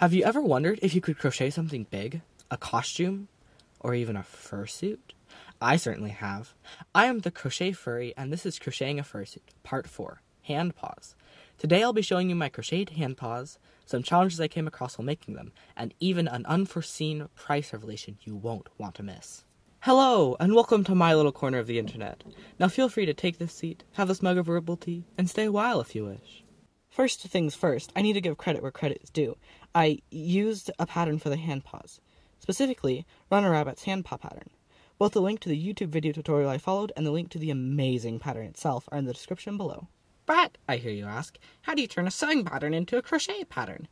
Have you ever wondered if you could crochet something big? A costume? Or even a fursuit? I certainly have. I am the TheCrochetFurry, and this is Crocheting a Fursuit, Part 4, Hand Paws. Today I'll be showing you my crocheted hand paws, some challenges I came across while making them, and even an unforeseen price revelation you won't want to miss. Hello, and welcome to my little corner of the internet. Now feel free to take this seat, have this mug of herbal tea, and stay a while if you wish. First things first, I need to give credit where credit is due. I used a pattern for the hand paws, specifically Runner Rabbit's hand paw pattern. Both the link to the YouTube video tutorial I followed and the link to the amazing pattern itself are in the description below. But, I hear you ask, how do you turn a sewing pattern into a crochet pattern?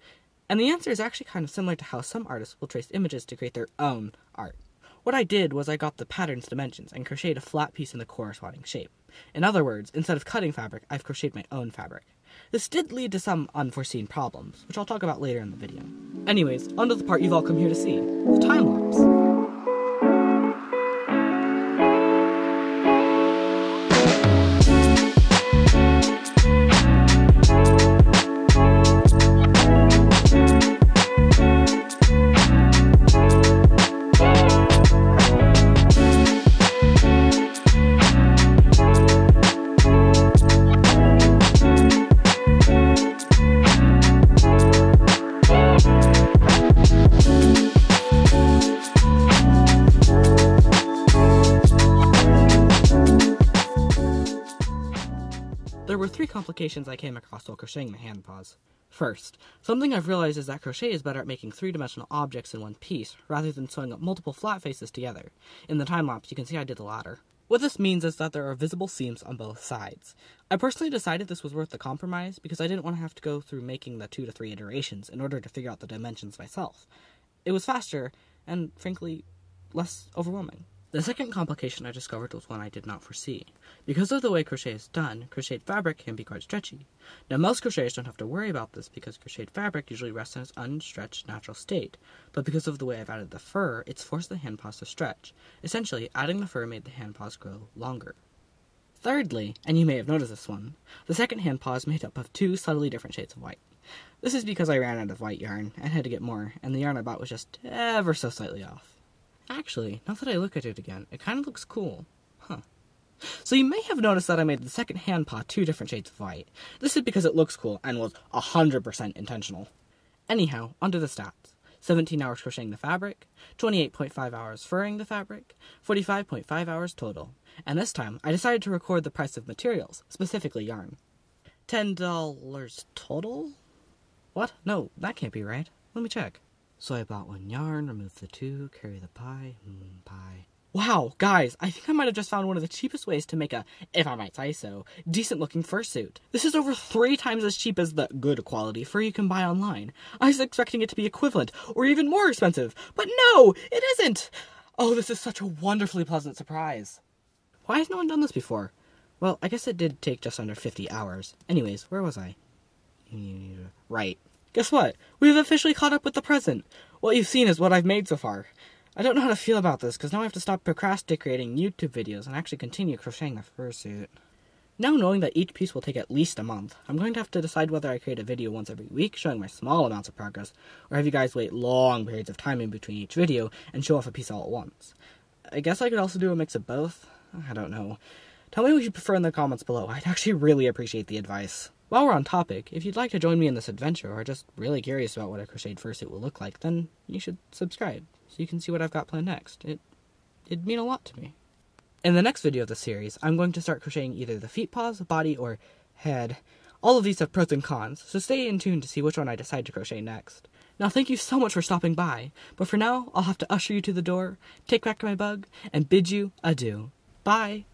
And the answer is actually kind of similar to how some artists will trace images to create their own art. What I did was I got the pattern's dimensions and crocheted a flat piece in the corresponding shape. In other words, instead of cutting fabric, I've crocheted my own fabric. This did lead to some unforeseen problems, which I'll talk about later in the video. Anyways, onto the part you've all come here to see, the time-lapse. There were 3 complications I came across while crocheting the hand paws. First, something I've realized is that crochet is better at making 3-dimensional objects in one piece, rather than sewing up multiple flat faces together. In the time-lapse, you can see I did the latter. What this means is that there are visible seams on both sides. I personally decided this was worth the compromise, because I didn't want to have to go through making the 2 to 3 iterations in order to figure out the dimensions myself. It was faster, and frankly, less overwhelming. The second complication I discovered was one I did not foresee. Because of the way crochet is done, crocheted fabric can be quite stretchy. Now, most crocheters don't have to worry about this because crocheted fabric usually rests in its unstretched natural state, but because of the way I've added the fur, it's forced the hand paws to stretch. Essentially, adding the fur made the hand paws grow longer. Thirdly, and you may have noticed this one, the second hand paw is made up of 2 subtly different shades of white. This is because I ran out of white yarn and had to get more, and the yarn I bought was just ever so slightly off. Actually, now that I look at it again, it kind of looks cool. So you may have noticed that I made the second hand paw 2 different shades of white. This is because it looks cool and was 100% intentional. Anyhow, onto the stats. 17 hours crocheting the fabric, 28.5 hours furring the fabric, 45.5 hours total. And this time, I decided to record the price of materials, specifically yarn. $10 total? What? No, that can't be right. Let me check. So I bought 1 yarn, removed the 2, carry the pie, pie. Wow, guys, I think I might have just found one of the cheapest ways to make a, if I might say so, decent-looking fursuit. This is over 3 times as cheap as the good quality fur you can buy online. I was expecting it to be equivalent, or even more expensive, but no, it isn't! Oh, this is such a wonderfully pleasant surprise. Why has no one done this before? Well, I guess it did take just under 50 hours. Anyways, where was I? Right. Guess what? We've officially caught up with the present. What you've seen is what I've made so far. I don't know how to feel about this, because now I have to stop procrastinating YouTube videos and actually continue crocheting the fursuit. Now knowing that each piece will take at least a month, I'm going to have to decide whether I create a video once every week showing my small amounts of progress, or have you guys wait long periods of time in between each video and show off a piece all at once. I guess I could also do a mix of both. I don't know. Tell me what you prefer in the comments below. I'd actually really appreciate the advice. While we're on topic, if you'd like to join me in this adventure or are just really curious about what a crocheted fursuit will look like, then you should subscribe so you can see what I've got planned next. It'd mean a lot to me. In the next video of the series, I'm going to start crocheting either the feet paws, body, or head. All of these have pros and cons, so stay in tune to see which one I decide to crochet next. Now thank you so much for stopping by, but for now, I'll have to usher you to the door, take back my bug, and bid you adieu. Bye!